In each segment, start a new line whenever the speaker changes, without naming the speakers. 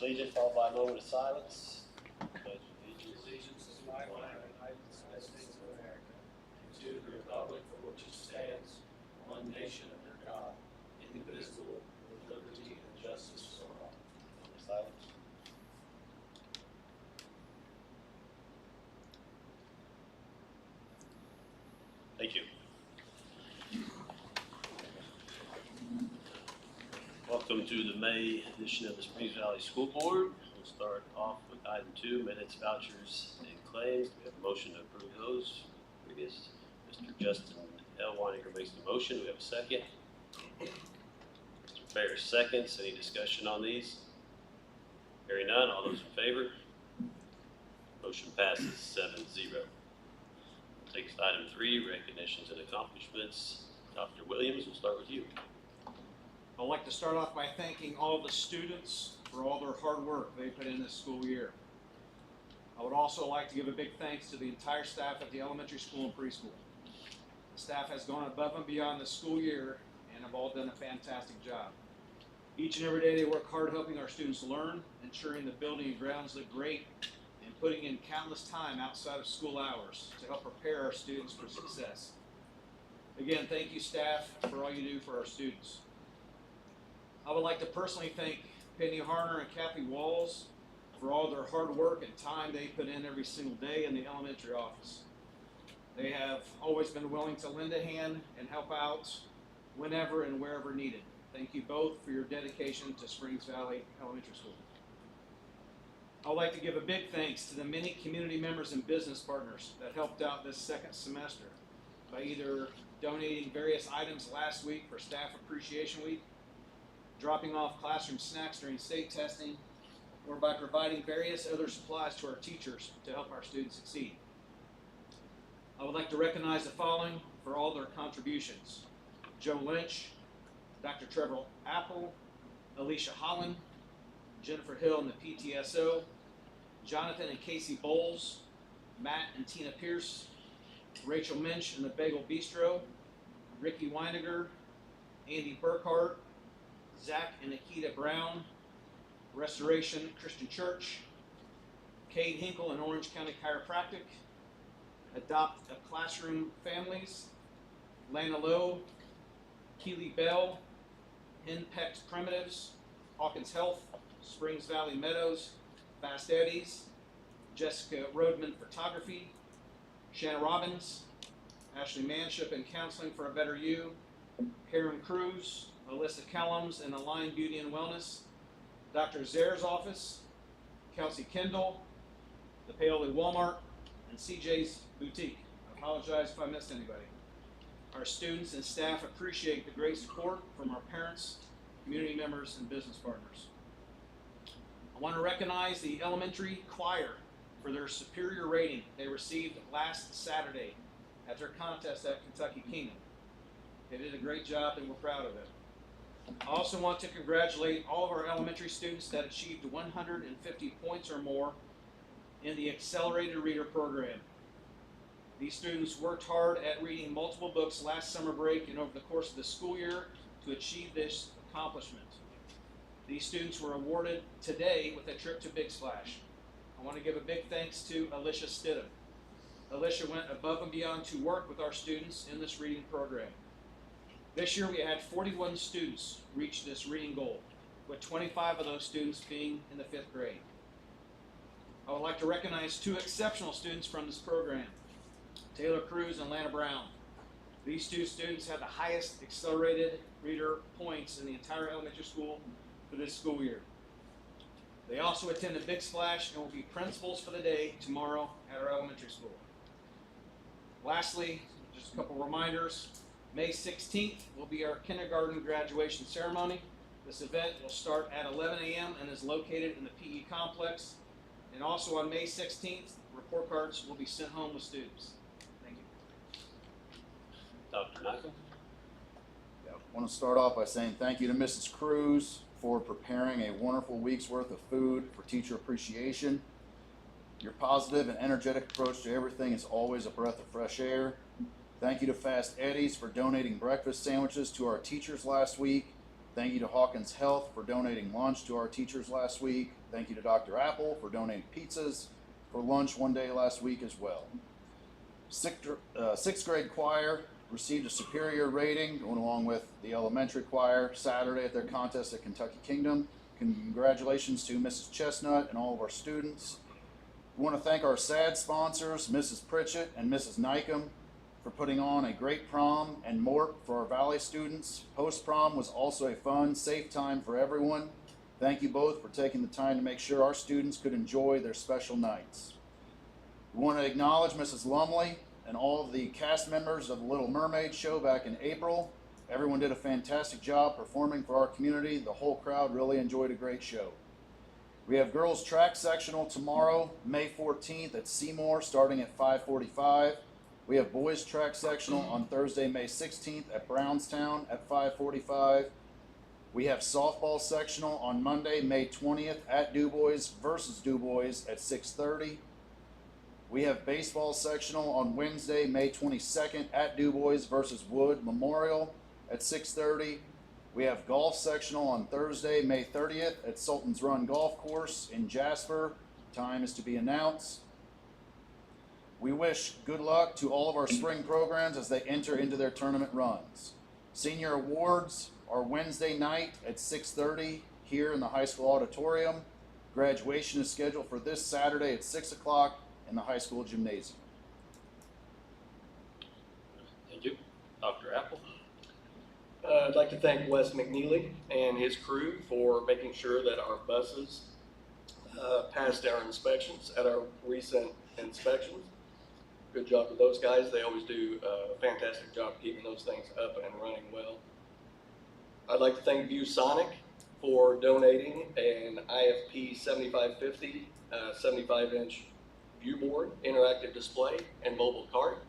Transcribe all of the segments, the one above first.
allegiance, followed by a moment of silence. Pledge
Allegiance to the flag of the United States of America, and to the republic for which it stands, one nation under God, indivisible, with liberty and justice for all.
Silence. Thank you. Welcome to the May edition of the Springs Valley School Board. We'll start off with item 2, minutes, vouchers, and claims. We have a motion to approve those. Previous, Mr. Justin Elweininger makes the motion. We have a second. Mr. Ferris seconds. Any discussion on these? Hearing none. All those in favor? Motion passes 7-0. Takes to item 3, recognitions and accomplishments. Dr. Williams, we'll start with you.
I'd like to start off by thanking all of the students for all their hard work they put in this school year. I would also like to give a big thanks to the entire staff at the elementary school and preschool. The staff has gone above and beyond the school year and have all done a fantastic job. Each and every day they work hard helping our students learn, ensuring the building and grounds look great, and putting in countless time outside of school hours to help prepare our students for success. Again, thank you staff for all you do for our students. I would like to personally thank Penny Harner and Kathy Walls for all their hard work and time they put in every single day in the elementary office. They have always been willing to lend a hand and help out whenever and wherever needed. Thank you both for your dedication to Springs Valley Elementary School. I would like to give a big thanks to the many community members and business partners that helped out this second semester by either donating various items last week for Staff Appreciation Week, dropping off classroom snacks during state testing, or by providing various other supplies to our teachers to help our students succeed. I would like to recognize the following for all their contributions: Joe Lynch, Dr. Trevor Apple, Alicia Holland, Jennifer Hill and the PTSO, Jonathan and Casey Bowles, Matt and Tina Pierce, Rachel Minch and the Bagel Bistro, Ricky Weiniger, Andy Burkhart, Zach and Nikita Brown, Restoration Christian Church, Cade Hinkle and Orange County Chiropractic, Adopt a Classroom Families, Lana Lowe, Keely Bell, Henpex Primitives, Hawkins Health, Springs Valley Meadows, Fast Eddie's, Jessica Rodman Photography, Shanna Robbins, Ashley Manship and Counseling for a Better You, Karen Cruz, Alyssa Kellums and Align Beauty and Wellness, Dr. Zare's office, Kelsey Kendall, the Paoli Walmart, and CJ's Boutique. I apologize if I missed anybody. Our students and staff appreciate the great support from our parents, community members, and business partners. I want to recognize the elementary choir for their superior rating they received last Saturday at their contest at Kentucky Kingdom. They did a great job and we're proud of it. I also want to congratulate all of our elementary students that achieved 150 points or more in the Accelerated Reader program. These students worked hard at reading multiple books last summer break and over the course of the school year to achieve this accomplishment. These students were awarded today with a trip to Big Splash. I want to give a big thanks to Alicia Stidham. Alicia went above and beyond to work with our students in this reading program. This year we had 41 students reach this reading goal, with 25 of those students being in the 5th grade. I would like to recognize 2 exceptional students from this program, Taylor Cruz and Lana Brown. These 2 students had the highest accelerated reader points in the entire elementary school for this school year. They also attended Big Splash and will be principals for the day tomorrow at our elementary school. Lastly, just a couple reminders. May 16th will be our kindergarten graduation ceremony. This event will start at 11 a.m. and is located in the PE complex. And also on May 16th, report cards will be sent home with students. Thank you.
Dr. Michael.
I want to start off by saying thank you to Mrs. Cruz for preparing a wonderful week's worth of food for teacher appreciation. Your positive and energetic approach to everything is always a breath of fresh air. Thank you to Fast Eddie's for donating breakfast sandwiches to our teachers last week. Thank you to Hawkins Health for donating lunch to our teachers last week. Thank you to Dr. Apple for donating pizzas for lunch one day last week as well. Sixth grade choir received a superior rating, going along with the elementary choir Saturday at their contest at Kentucky Kingdom. Congratulations to Mrs. Chestnut and all of our students. We want to thank our SAD sponsors, Mrs. Pritchett and Mrs. Nykum, for putting on a great prom and MORP for our Valley students. Post-prom was also a fun, safe time for everyone. Thank you both for taking the time to make sure our students could enjoy their special nights. We want to acknowledge Mrs. Lumley and all of the cast members of the Little Mermaid show back in April. Everyone did a fantastic job performing for our community. The whole crowd really enjoyed a great show. We have girls track sectional tomorrow, May 14th at Seymour, starting at 5:45. We have boys track sectional on Thursday, May 16th at Brownstown at 5:45. We have softball sectional on Monday, May 20th at DuBois versus DuBois at 6:30. We have baseball sectional on Wednesday, May 22nd at DuBois versus Wood Memorial at 6:30. We have golf sectional on Thursday, May 30th at Sultan's Run Golf Course in Jasper. Time is to be announced. We wish good luck to all of our spring programs as they enter into their tournament runs. Senior awards are Wednesday night at 6:30 here in the high school auditorium. Graduation is scheduled for this Saturday at 6 o'clock in the high school gymnasium.
Thank you. Dr. Apple?
I'd like to thank Wes McNeely and his crew for making sure that our buses passed our inspections at our recent inspections. Good job to those guys. They always do a fantastic job keeping those things up and running well. I'd like to thank ViewSonic for donating an IFP 7550 75-inch viewboard, interactive display, and mobile cart.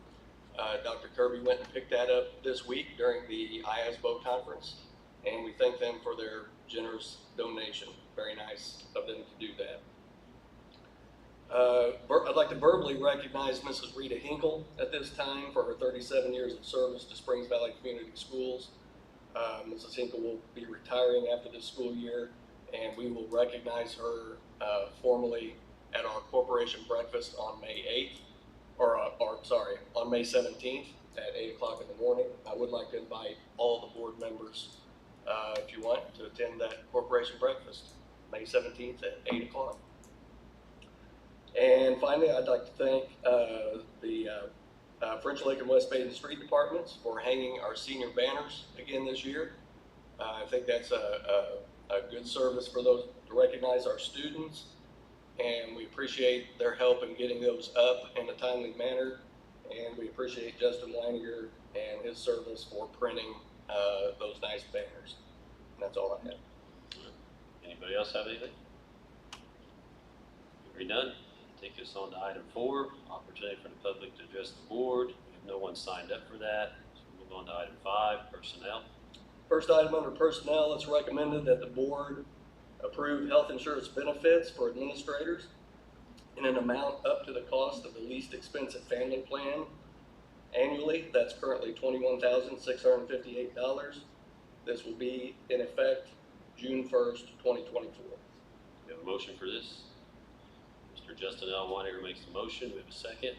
Dr. Kirby went and picked that up this week during the IASBO conference, and we thank them for their generous donation. Very nice of them to do that. I'd like to verbally recognize Mrs. Rita Hinkle at this time for her 37 years of service to Springs Valley Community Schools. Mrs. Hinkle will be retiring after this school year, and we will recognize her formally at our corporation breakfast on May 8th, on May 17th at 8 o'clock in the morning. I would like to invite all the board members, if you want, to attend that corporation breakfast, May 17th at 8 o'clock. And finally, I'd like to thank the French Lake and West Baden Street Departments for hanging our senior banners again this year. I think that's a good service for those to recognize our students, and we appreciate their help in getting those up in a timely manner. And we appreciate Justin Leininger and his service for printing those nice banners. And that's all I have.
Anybody else have anything? Hearing none, take us on to item 4, opportunity for the public to address the board. We have no one signed up for that. So we'll move on to item 5, personnel.
First item under personnel, it's recommended that the board approve health insurance benefits for administrators in an amount up to the cost of the least expensive family plan annually. That's currently $21,658. This will be in effect June 1st, 2024.
We have a motion for this. Mr. Justin L. Weininger makes the motion. We have a second.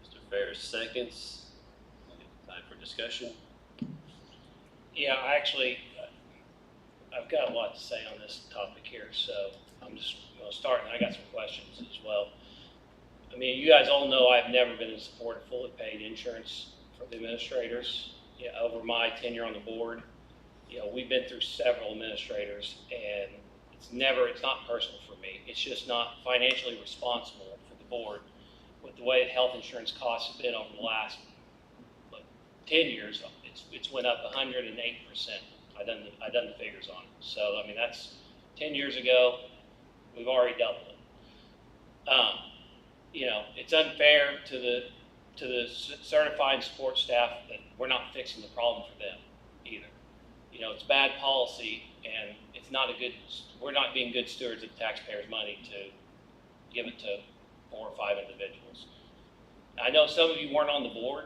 Mr. Ferris seconds. Time for discussion.
Yeah, I've got a lot to say on this topic here, so I'm just going to start, and I got some questions as well. I mean, you guys all know I've never been in support of fully paid insurance for the administrators. Yeah, over my tenure on the board, we've been through several administrators, and it's not personal for me. It's just not financially responsible for the board with the way health insurance costs have been over the last 10 years. It's went up 108%. I done the figures on it. So I mean, that's 10 years ago. We've already doubled it. It's unfair to the certified support staff that we're not fixing the problem for them either. It's bad policy, and we're not being good stewards of the taxpayers' money to give it to 4 or 5 individuals. I know some of you weren't on the board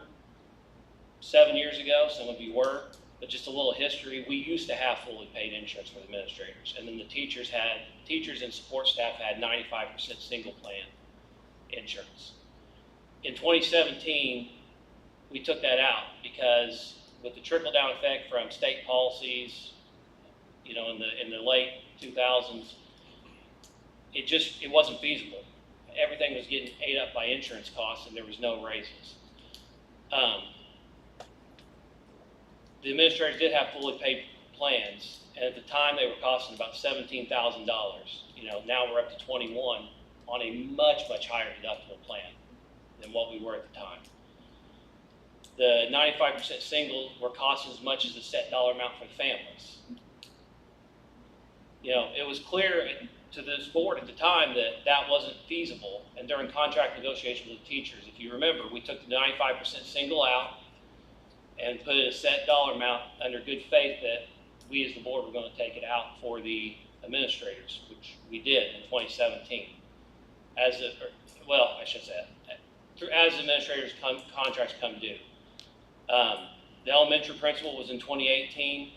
7 years ago. Some of you were. But just a little history, we used to have fully paid insurance for the administrators, and then the teachers and support staff had 95% single plan insurance. In 2017, we took that out because with the trickle-down effect from state policies, you know, in the late 2000s, it wasn't feasible. Everything was getting ate up by insurance costs, and there was no raises. The administrators did have fully paid plans, and at the time they were costing about $17,000. You know, now we're up to 21 on a much, much higher deductible plan than what we were at the time. The 95% single were costing as much as the set dollar amount for the families. You know, it was clear to this board at the time that that wasn't feasible, and during contract negotiations with the teachers, if you remember, we took the 95% single out and put a set dollar amount under good faith that we as the board were going to take it out for the administrators, which we did in 2017. As the administrators' contracts come due. The elementary principal was in 2018,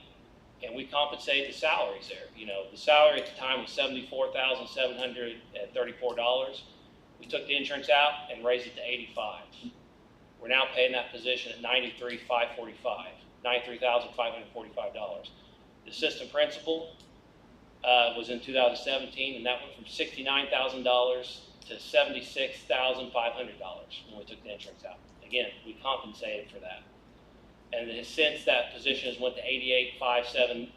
and we compensated the salaries there. You know, the salary at the time was $74,734. We took the insurance out and raised it to $85,000. We're now paying that position at $93,545. The assistant principal was in 2017, and that went from $69,000 to $76,500 when we took the insurance out. Again, we compensated for that. And since that position has went to $88,570.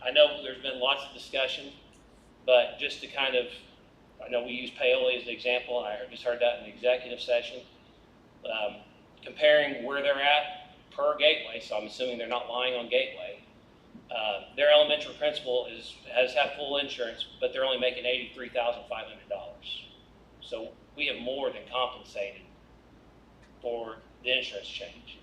I know there's been lots of discussion, but just to kind of, I know we use Paoli as an example, and I just heard that in the executive session. Comparing where they're at per Gateway, so I'm assuming they're not lying on Gateway. Their elementary principal has had full insurance, but they're only making $83,500. So we have more than compensated for the insurance change.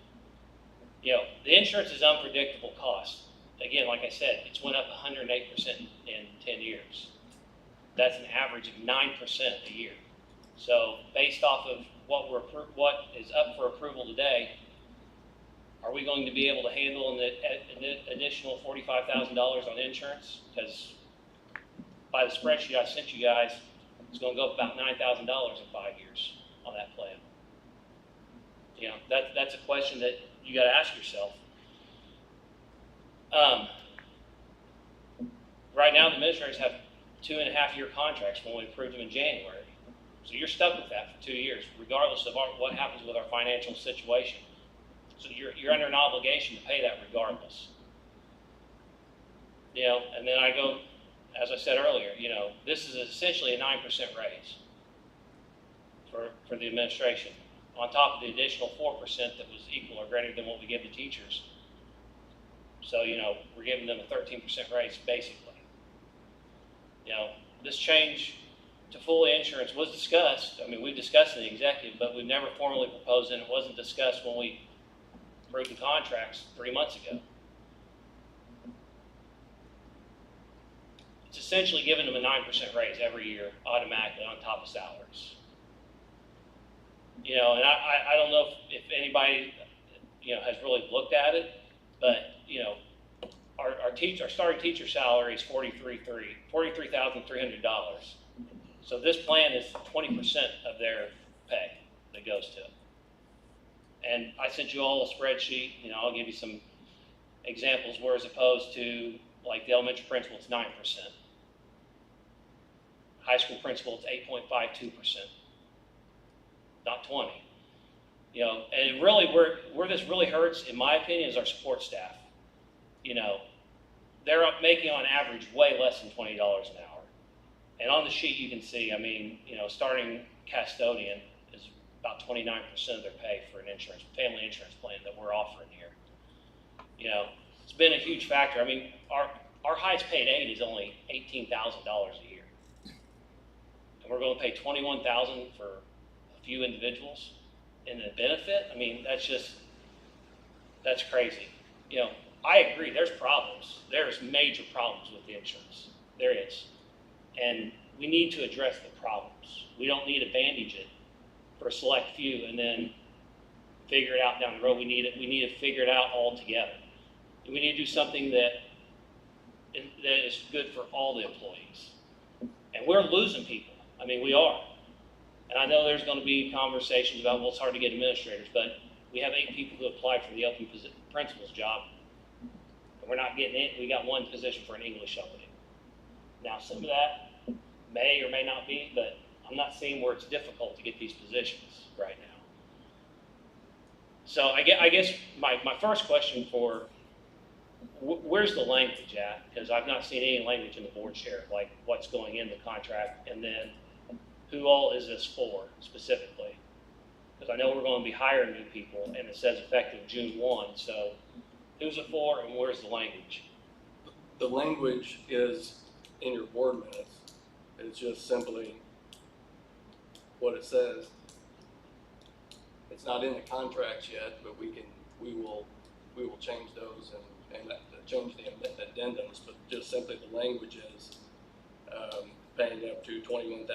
You know, the insurance is unpredictable cost. Again, like I said, it's went up 108% in 10 years. That's an average of 9% a year. So based off of what is up for approval today, are we going to be able to handle an additional $45,000 on insurance? Because by the spreadsheet I sent you guys, it's going to go up about $9,000 in 5 years on that plan. You know, that's a question that you got to ask yourself. Right now, the administrators have 2.5-year contracts when we approved them in January. So you're stuck with that for 2 years, regardless of what happens with our financial situation. So you're under an obligation to pay that regardless. You know, and then I go, as I said earlier, you know, this is essentially a 9% raise for the administration, on top of the additional 4% that was equal or greater than what we give the teachers. So, you know, we're giving them a 13% raise, basically. You know, this change to full insurance was discussed. I mean, we discussed it in the executive, but we've never formally proposed it, and it wasn't discussed when we approved the contracts 3 months ago. It's essentially giving them a 9% raise every year, automatically on top of salaries. You know, and I don't know if anybody, you know, has really looked at it, but, you know, our starting teacher salary is $43,300. So this plan is 20% of their pay that goes to it. And I sent you all a spreadsheet. You know, I'll give you some examples where, as opposed to like the elementary principal, it's 9%. High school principal, it's 8.52%, not 20. You know, and really where this really hurts, in my opinion, is our support staff. You know, they're making on average way less than $20 an hour. And on the sheet you can see, I mean, you know, starting custodian is about 29% of their pay for an family insurance plan that we're offering here. You know, it's been a huge factor. I mean, our highest paid aide is only $18,000 a year. And we're going to pay $21,000 for a few individuals in the benefit. I mean, that's crazy. You know, I agree, there's problems. There's major problems with the insurance. There is. And we need to address the problems. We don't need to bandage it for a select few and then figure it out down the road. We need to figure it out all together. We need to do something that is good for all the employees. And we're losing people. I mean, we are. And I know there's going to be conversations about, well, it's hard to get administrators, but we have 8 people who applied for the open principal's job. And we're not getting it. We got 1 position for an English opening. Now, some of that may or may not be, but I'm not seeing where it's difficult to get these positions right now. So I guess my first question for, where's the language at? Because I've not seen any language in the board share, like what's going in the contract, and then who all is this for specifically? Because I know we're going to be hiring new people, and it says effective June 1, so who's it for and where's the language?
The language is in your board minutes. It's just simply what it says. It's not in the contracts yet, but we will change those and change the addendums, but just simply the language is paying up to $21,658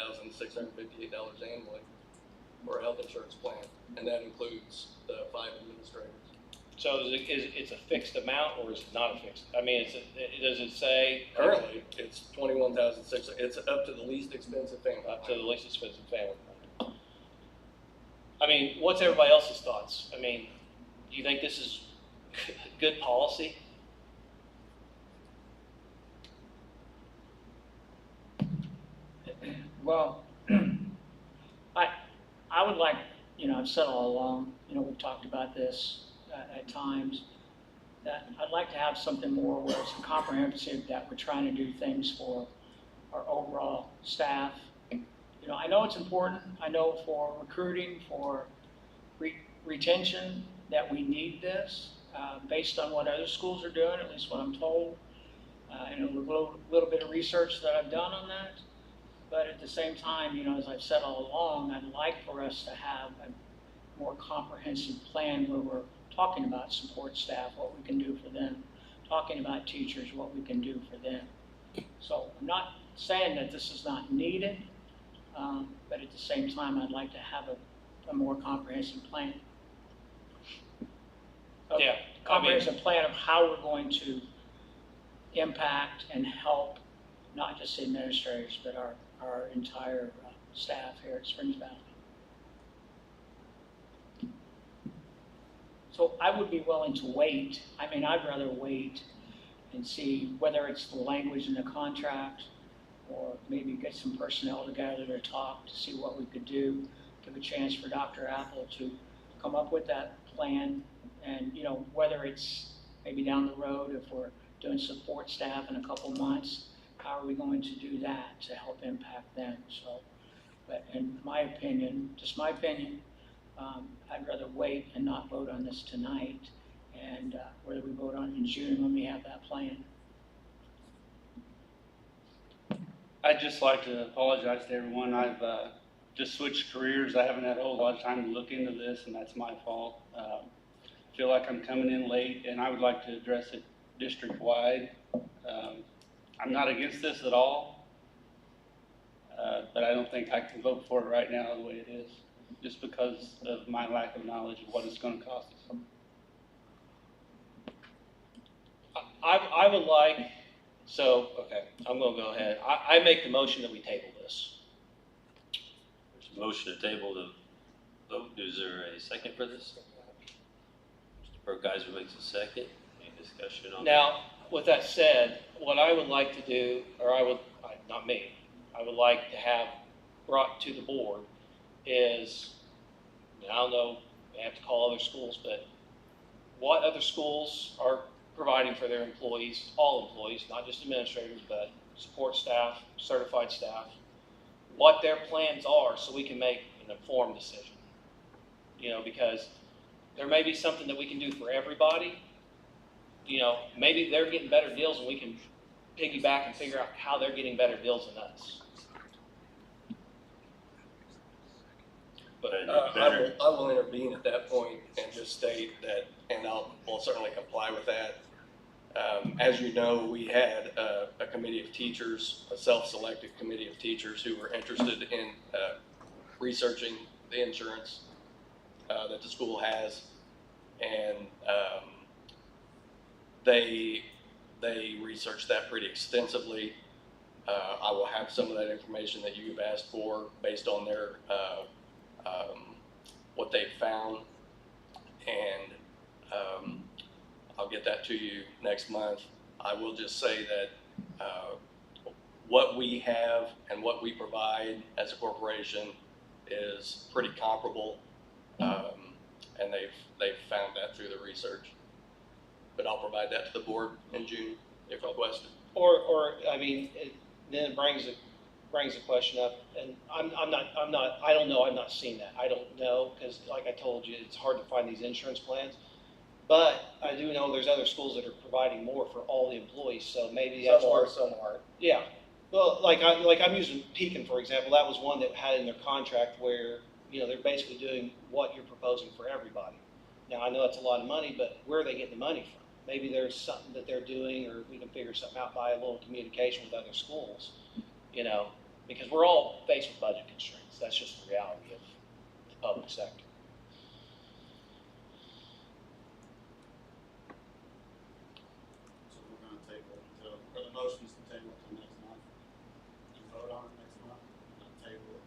annually for a health insurance plan, and that includes the 5 administrators.
So it's a fixed amount, or is it not a fixed? I mean, does it say?
Currently, it's $21,600. It's up to the least expensive family.
Up to the least expensive family. I mean, what's everybody else's thoughts? I mean, do you think this is good policy?
Well, I would like, I've said all along, we've talked about this at times, that I'd like to have something more where it's comprehensive, that we're trying to do things for our overall staff. I know it's important. I know for recruiting, for retention, that we need this based on what other schools are doing, at least what I'm told. And a little bit of research that I've done on that. But at the same time, as I've said all along, I'd like for us to have a more comprehensive plan where we're talking about support staff, what we can do for them, talking about teachers, what we can do for them. So I'm not saying that this is not needed, but at the same time, I'd like to have a more comprehensive plan.
Yeah.
Comprehensive plan of how we're going to impact and help not just the administrators, but our entire staff here at Springs Valley. So I would be willing to wait. I mean, I'd rather wait and see whether it's the language in the contract, or maybe get some personnel together to talk to see what we could do, give a chance for Dr. Apple to come up with that plan, and whether it's maybe down the road, if we're doing support staff in a couple months, how are we going to do that to help impact them? So, but in my opinion, just my opinion, I'd rather wait and not vote on this tonight, and whether we vote on it in June when we have that plan.
I'd just like to apologize to everyone. I've just switched careers. I haven't had a whole lot of time to look into this, and that's my fault. Feel like I'm coming in late, and I would like to address it district-wide. I'm not against this at all, but I don't think I can vote for it right now the way it is, just because of my lack of knowledge of what it's going to cost us.
I would like, okay, I'm going to go ahead. I make the motion that we table this.
There's a motion to table the vote. Is there a second for this? Mr. Burkeiser makes a second. Any discussion on that?
Now, with that said, what I would like to do, or not me, I would like to have brought to the board is, I don't know, I have to call other schools, but what other schools are providing for their employees, all employees, not just administrators, but support staff, certified staff, what their plans are so we can make an informed decision. Because there may be something that we can do for everybody. Maybe they're getting better deals and we can piggyback and figure out how they're getting better deals than us.
But
I will intervene at that point and just state that, and we'll certainly comply with that. As you know, we had a committee of teachers, a self-selected committee of teachers who were interested in researching the insurance that the school has.
and they researched that pretty extensively. I will have some of that information that you've asked for based on their what they've found, and I'll get that to you next month. I will just say that what we have and what we provide as a corporation is pretty comparable, and they've found that through the research. But I'll provide that to the board in June if requested.
Or I mean, then it brings the question up, and I don't know, I've not seen that. I don't know, because like I told you, it's hard to find these insurance plans. But I do know there's other schools that are providing more for all the employees, so maybe that's where.
Some are.
Yeah, well, I'm using Pekin, for example. That was one that had in their contract where, you know, they're basically doing what you're proposing for everybody. Now, I know it's a lot of money, but where are they getting the money from? Maybe there's something that they're doing, or we can figure something out by a little communication with other schools, you know, because we're all faced with budget constraints. That's just the reality of the public sector.
So we're gonna table it until, or the motion's to table it till next month. And vote on it next month, and then table it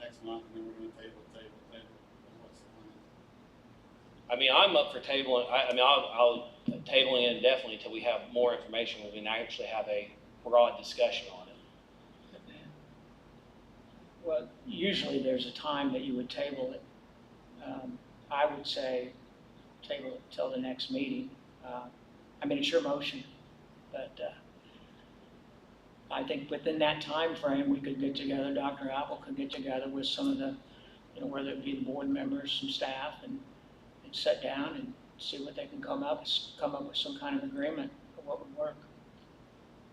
next month, and then we're gonna table, and what's the plan?
I mean, I'm up for tabling. I'll tabling it indefinitely until we have more information. We can actually have a broad discussion on it.
Well, usually there's a time that you would table it. I would say table it till the next meeting. I mean, it's your motion, but I think within that time frame, we could get together, Dr. Apple could get together with some of the, you know, whether it be the board members, some staff, and sit down and see what they can come up with some kind of agreement for what would work.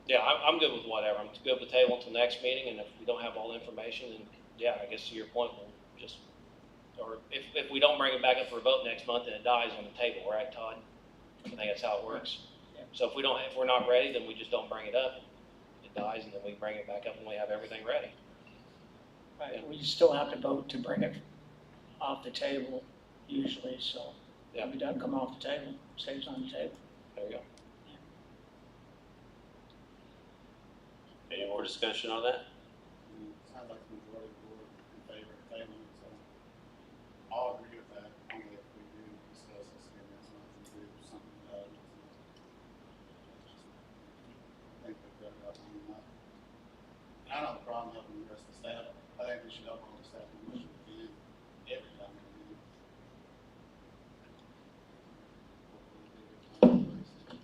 Yeah, I'm good with whatever. I'm good with the table until next meeting, and if we don't have all the information, then yeah, I guess to your point, we'll just, or if we don't bring it back up for a vote next month, then it dies on the table, right, Todd? I think that's how it works.
Yeah.
So if we're not ready, then we just don't bring it up. It dies, and then we bring it back up when we have everything ready.
Right, we still have to vote to bring it off the table usually, so if it doesn't come off the table, it stays on the table.
There we go.
Any more discussion on that?
Sounds like the majority of the board in favor of tabling it, so I'll agree with that, only if we do discuss this again next month and do something about it. I think we've got it up on enough. I don't have a problem helping the rest of the staff. I think we should help all the staff as much as we can, every time we can.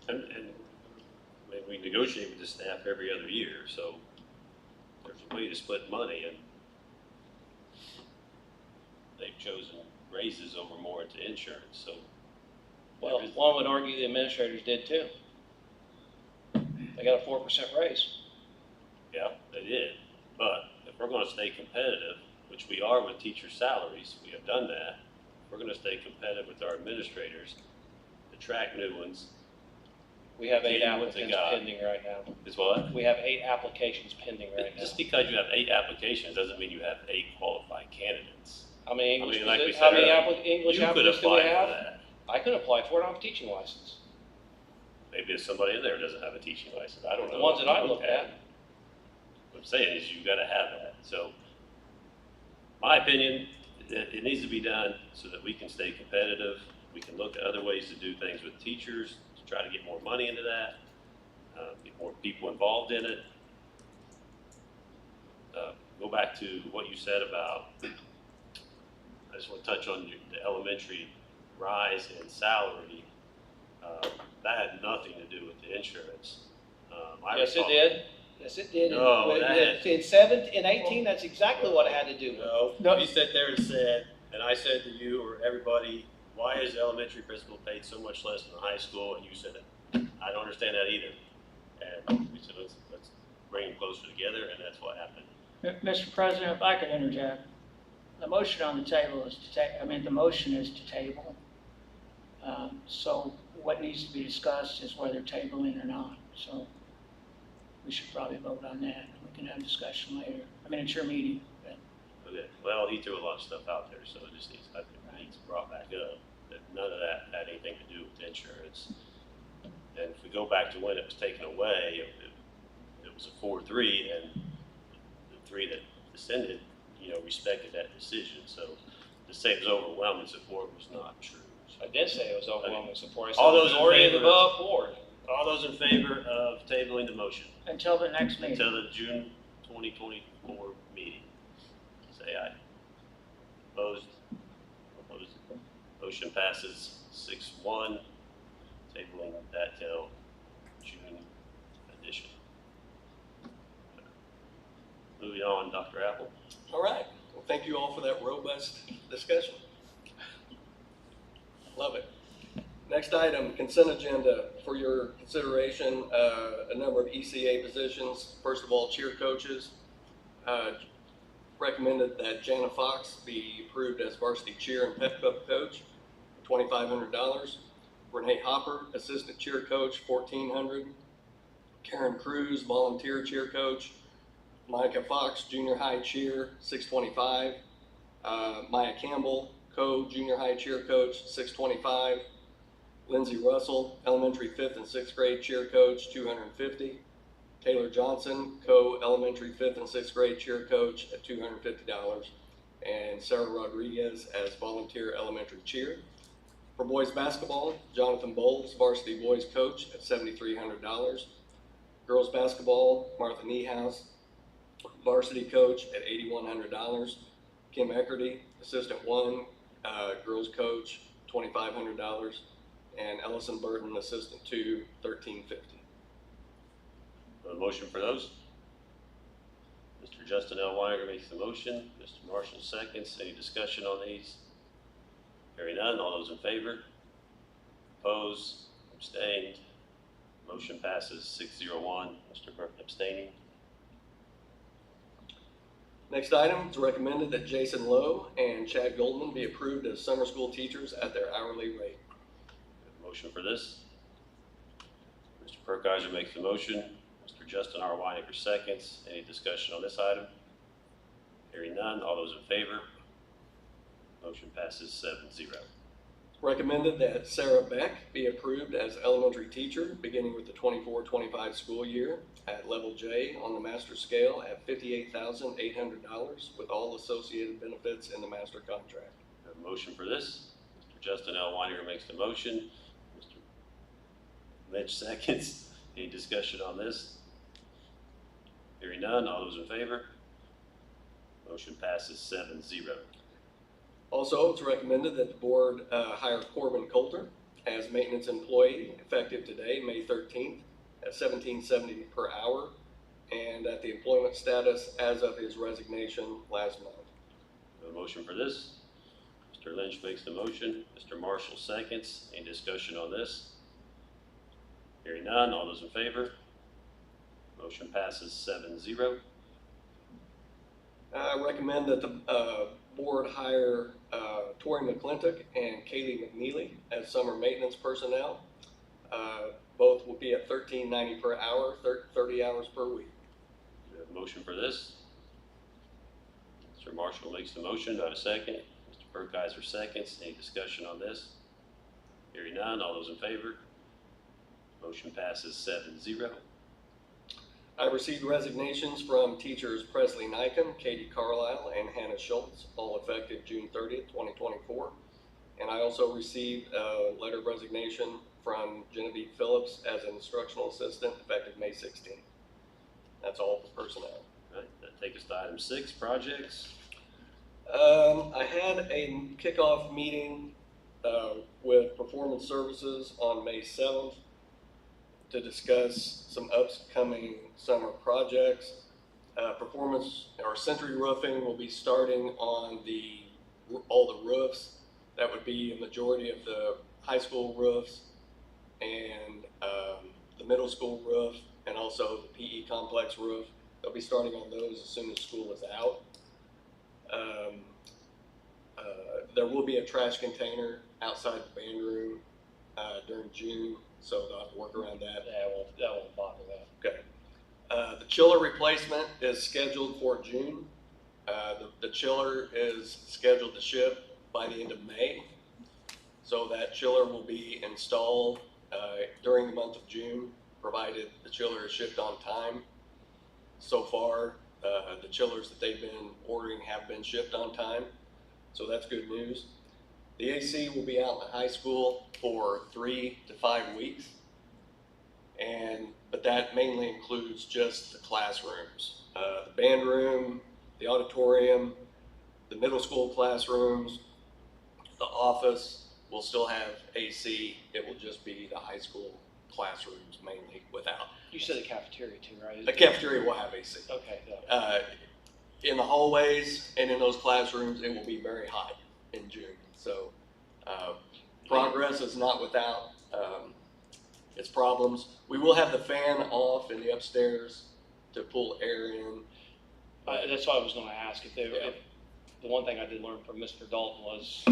And I mean, we negotiate with the staff every other year, so there's a way to split money, and they've chosen raises over more into insurance, so.
Well, one would argue the administrators did too. They got a 4% raise.
Yeah, they did, but if we're gonna stay competitive, which we are with teacher salaries, we have done that, if we're gonna stay competitive with our administrators, attract new ones,
We have 8
Dealing with the
applicants
guy.
pending right now.
is what?
We have 8 applications pending right now.
Just because you have 8 applications doesn't mean you have 8 qualified candidates.
How many English,
like we
how
said
many
earlier,
English
You could
applicants do we
apply for
have?
that.
I could apply for it. I have a teaching license.
Maybe if somebody in there doesn't have a teaching license, I don't know.
The ones that I looked at.
What I'm saying is you gotta have that, so, my opinion, it needs to be done so that we can stay competitive, we can look at other ways to do things with teachers, to try to get more money into that, get more people involved in it. Go back to what you said about, I just want to touch on the elementary rise in salary. That had nothing to do with the insurance.
Yes, it did. Yes, it did.
No,
In 18, that's exactly what it had to do with.
No, you sat there and said, and I said to you or everybody, why is the elementary principal paid so much less than the high school? And you said, I don't understand that either. And we said, let's bring them closer together, and that's what happened.
Mr. President, if I could interject, the motion on the table is the motion is to table. So what needs to be discussed is whether tabling or not. So we should probably vote on that. We can have a discussion later. I mean, it's your meeting, but
Okay. Well, he threw a lot of stuff out there, so it just needs, I think, it needs brought back up. none of that had anything to do with insurance. And if we go back to when it was taken away, it was a 4-3, and the three that dissented, respected that decision. So to say it was overwhelming support was not true.
I did say it was overwhelming support. I said
All those in
majority of the
favor of-
board.
All those in favor of tabling the motion
Until the next meeting.
until the June 2024 meeting, say aye. Opposed? Opposed. Motion passes 6-1, tabling that till June edition. Moving on, Dr. Apple.
All right. Well, thank you all for that robust discussion. Love it. Next item, consent agenda for your consideration, a number of ECA positions. First of all, cheer coaches. Recommended that Jana Fox be approved as varsity cheer and pep club coach, $2,500. Renee Hopper, assistant cheer coach, $1,400. Karen Cruz, volunteer cheer coach. Micah Fox, junior high cheer, $625. Maya Campbell, co-junior high cheer coach, $625. Lindsay Russell, elementary 5th and 6th grade cheer coach, $250. Taylor Johnson, co-elementary 5th and 6th grade cheer coach at $250. And Sarah Rodriguez as volunteer elementary cheer. For boys basketball, Jonathan Bowles, varsity boys coach at $7,300. Girls basketball, Martha Niehaus, varsity coach at $8,100. Kim Eckerty, assistant 1, girls coach, $2,500. And Ellison Burton, assistant 2, $1,350.
A motion for those? Mr. Justin L. Weiniger makes the motion. Mr. Marshall seconds. Any discussion on these? Hearing none. All those in favor? Opposed? Abstained? Motion passes 6-0-1. Mr. Burton abstaining.
Next item, it's recommended that Jason Lowe and Chad Goldman be approved as summer school teachers at their hourly rate.
Motion for this? Mr. Perkiser makes the motion. Mr. Justin R. Weiniger seconds. Any discussion on this item? Hearing none. All those in favor? Motion passes 7-0.
Recommended that Sarah Beck be approved as elementary teacher beginning with the 24-25 school year at level J on the master scale at $58,800 with all associated benefits in the master contract.
A motion for this? Mr. Justin L. Weiniger makes the motion. Mr. Lynch seconds. Any discussion on this? Hearing none. All those in favor? Motion passes 7-0.
Also, it's recommended that the board hire Corbin Coulter as maintenance employee effective today, May 13th, at $17.70 per hour, and at the employment status as of his resignation last month.
A motion for this? Mr. Lynch makes the motion. Mr. Marshall seconds. Any discussion on this? Hearing none. All those in favor? Motion passes 7-0.
I recommend that the board hire Tori McClintock and Kaylee McNeely as summer maintenance personnel. Both will be at $13.90 per hour, 30 hours per week.
Do we have a motion for this? Mr. Marshall makes the motion. Do I have a second? Mr. Perkiser seconds. Any discussion on this? Hearing none. All those in favor? Motion passes 7-0.
I received resignations from teachers Presley Nyken, Katie Carlisle, and Hannah Schultz, all effective June 30th, 2024. And I also received a letter of resignation from Genevieve Phillips as an instructional assistant effective May 16th. That's all for personnel.
All right, that takes us to item 6, projects.
I had a kickoff meeting with Performance Services on May 7th to discuss some upcoming summer projects. Performance or Century Roofing will be starting on all the roofs. That would be a majority of the high school roofs and the middle school roof and also the PE complex roof. They'll be starting on those as soon as school is out. There will be a trash container outside the band room during June, so they'll have to work around that.
That won't bother that.
Okay. The chiller replacement is scheduled for June. The chiller is scheduled to ship by the end of May. So So that chiller will be installed during the month of June, provided the chiller is shipped on time. So far, the chillers that they've been ordering have been shipped on time, so that's good news. The AC will be out in the high school for 3 to 5 weeks, but that mainly includes just the classrooms. The band room, the auditorium, the middle school classrooms, the office will still have AC. It will just be the high school classrooms mainly without.
You said the cafeteria too, right?
The cafeteria will have AC.
Okay, yeah.
In the hallways and in those classrooms, it will be very hot in June. So progress is not without its problems. We will have the fan off in the upstairs to pull air in.
That's what I was gonna ask, if
Yeah.
the one thing I did learn from Mr. Dalton was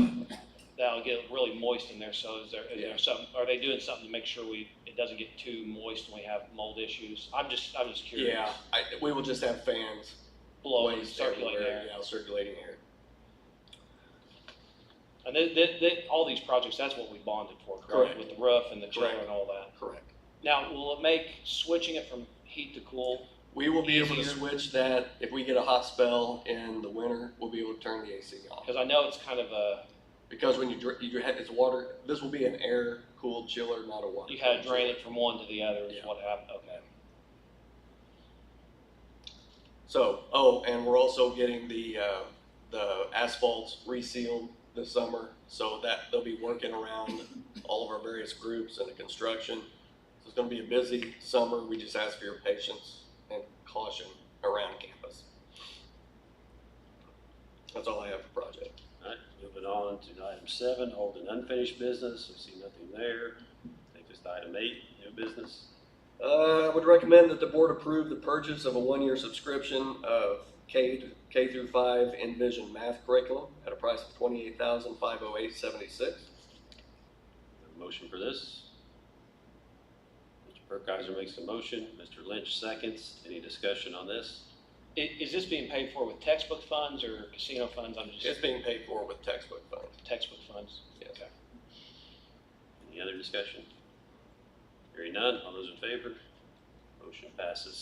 that'll get really moist in there, so is there
Yeah.
something, are they doing something to make sure it doesn't get too moist when we have mold issues? I'm just curious.
Yeah, we will just have fans
Blowing,
placed
circulating
everywhere.
air.
Yeah, circulating air.
And all these projects, that's what we bonded for, correct?
Correct.
With the roof and the chiller
Correct.
and all that.
Correct.
Now, will it make switching it from heat to cool?
We will be able to
Easier.
switch that if we get a hot spell in the winter. We'll be able to turn the AC on.
Because I know it's kind of
Because when it's water, this will be an air cooled chiller, not a water.
you had to
cooled
drain
chiller.
it from one to the other is
Yeah.
what happened, okay.
So, and we're also getting the asphalts resealed this summer, so that they'll be working around all of our various groups and the construction. So it's gonna be a busy summer. We just ask for your patience and caution around campus. That's all I have for project.
All right, moving on to item 7, old and unfinished business. We see nothing there. Take this to item 8, new business.
I would recommend that the board approve the purchase of a 1-year subscription of K through 5 Envision math curriculum at a price of $28,508.76.
A motion for this. Mr. Perkiser makes the motion. Mr. Lynch seconds. Any discussion on this?
Is this being paid for with textbook funds or casino funds? I'm
It's
just,
being paid for with textbook funds.
textbook funds?
Yes.
Okay.
Any other discussion? Hearing none, all those in favor? Motion passes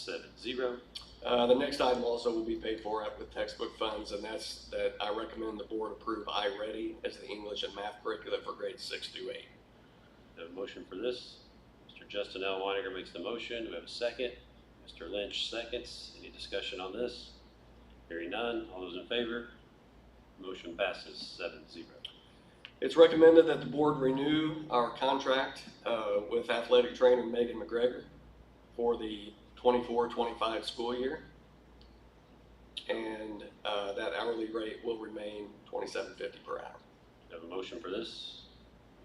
7-0.
The next item also will be paid for with textbook funds, and that's that I recommend the board approve iReady as the English and math curriculum for grades 6 through 8.
We have a motion for this. Mr. Justin L. Weiniger makes the motion. Do we have a second? Mr. Lynch seconds. Any discussion on this? Hearing none, all those in favor? Motion passes 7-0.
It's recommended that the board renew our contract with athletic trainer Megan McGregor for the 24-25 school year. And that hourly rate will remain $27.50 per hour.
We have a motion for this.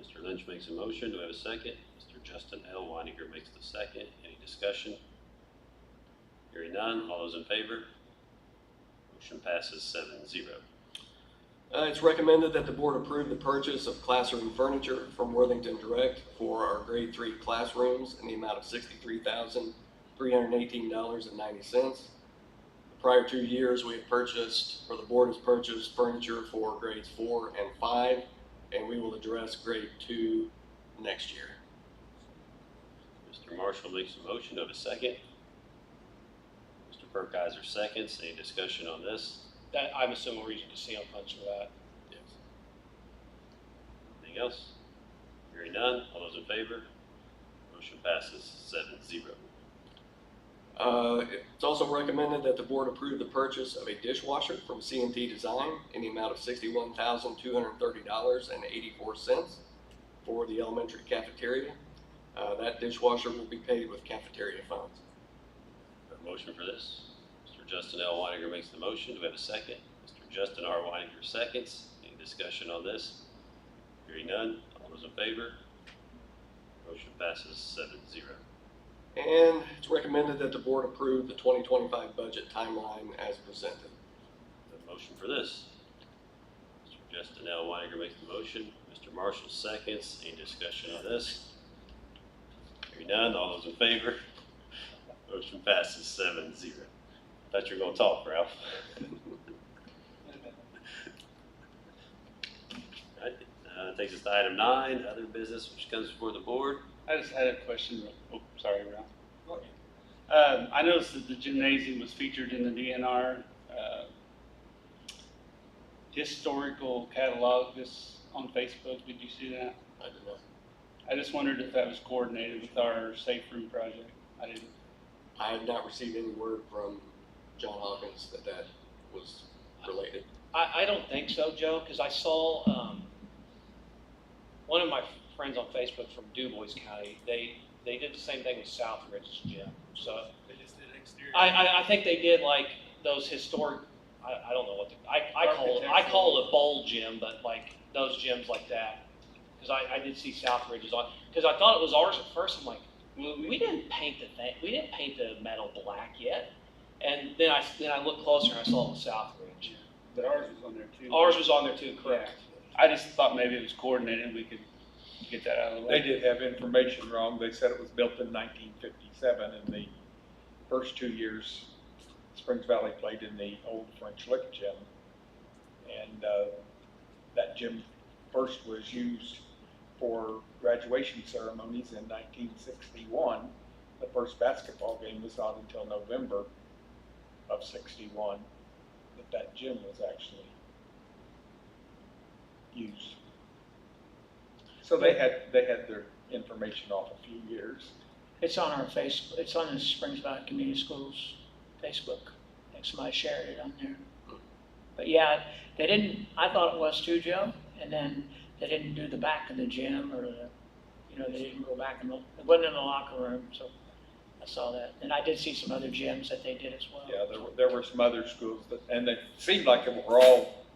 Mr. Lynch makes a motion. Do we have a second? Mr. Justin L. Weiniger makes the second. Any discussion? Hearing none, all those in favor? Motion passes 7-0.
It's recommended that the board approve the purchase of classroom furniture from Worthington Direct for our grade 3 classrooms in the amount of $63,318.90. The prior 2 years, we have purchased, or the board has purchased furniture for grades 4 and 5, and we will address grade 2 next year.
Mr. Marshall makes a motion. Do we have a second? Mr. Perkiser seconds. Any discussion on this?
That, I'm assuming we're using casino funds for that.
Yes.
Anything else? Hearing none, all those in favor? Motion passes 7-0.
It's also recommended that the board approve the purchase of a dishwasher from C&T Design in the amount of $61,230.84 for the elementary cafeteria. That dishwasher will be paid with cafeteria funds.
A motion for this. Mr. Justin L. Weiniger makes the motion. Do we have a second? Mr. Justin R. Weiniger seconds. Any discussion on this? Hearing none, all those in favor? Motion passes 7-0.
And it's recommended that the board approve the 2025 budget timeline as presented.
A motion for this. Mr. Justin L. Weiniger makes the motion. Mr. Marshall seconds. Any discussion on this? Hearing none, all those in favor? Motion passes 7-0. Thought you were gonna talk, Ralph. All right, Takes us to item 9, other business which comes before the board.
I just had a question. Oh, sorry, Ron. I noticed that the gymnasium was featured in the DNR historical catalog this on Facebook. Did you see that?
I did not.
I just wondered if that was coordinated with our safe room project. I didn't.
I have not received any word from John Hawkins that that was related.
I don't think so, Joe, because I saw one of my friends on Facebook from DuBois County. They did the same thing with Southridge's gym. So
They just did exterior.
I think they did like those historic. I don't know what I call it a bowl gym, but like those gyms like that. Because I did see Southridge's on. Because I thought it was ours at first. I'm like, well, we didn't paint the thing. We didn't paint the metal black yet. And then I looked closer and I saw it was Southridge.
But ours was on there too.
Ours was on there too, correct?
I just thought maybe it was coordinated. We could get that out of the way.
They did have information wrong. They said it was built in 1957, and the first 2 years, Springs Valley played in the old French Lick gym. And that gym first was used for graduation ceremonies in 1961. The first basketball game was not until November of 61 that gym was actually used. So they had their information off a few years.
It's on our Facebook, it's on the Springs Valley Community Schools Facebook. I think somebody shared it on there. But yeah, they didn't, I thought it was too, Joe, and then they didn't do the back of the gym or the, they didn't go back it wasn't in the locker room, so I saw that. And I did see some other gyms that they did as well.
Yeah, there were some other schools that, and it seemed like it were all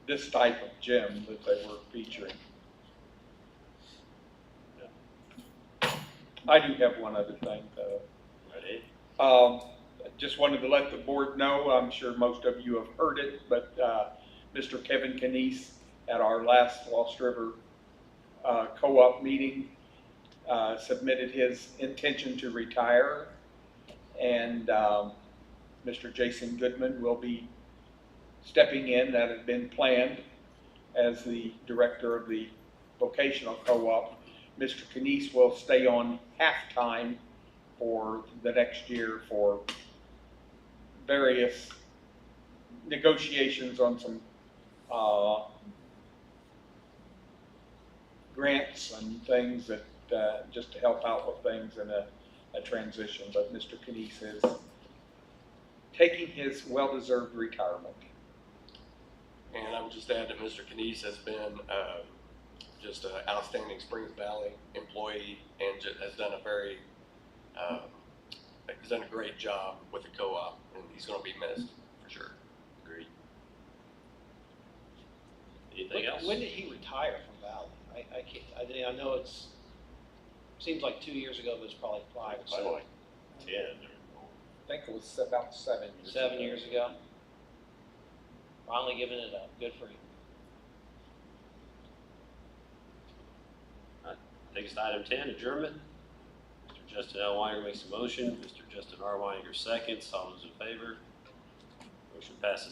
this type of gym that they were featuring. I do have one other thing though.
Ready?
Just wanted to let the board know, I'm sure most of you have heard it, but Mr. Kevin Canese at our last Lost River co-op meeting submitted his intention to retire, and Mr. Jason Goodman will be stepping in. That had been planned as the director of the vocational co-op. Mr. Canese will stay on half-time for the next year for various negotiations on some grants and things that just to help out with things in a transition. But Mr. Canese is taking his well-deserved retirement.
And I would just add that Mr. Canese has been just an outstanding Springs Valley employee and has done he's done a great job with the co-op, and he's going to be missed for sure.
Agreed. Anything else?
When did he retire from Valley? I can't, I know seems like 2 years ago, but it's probably 5 or so.
Probably like 10 or
I think it was about 7 years.
7 years ago. Finally giving it up. Good for him.
Take us to item 10, adjournment. Mr. Justin L. Weinger makes a motion. Mr. Justin R. Weinger seconds. All those in favor? Motion passes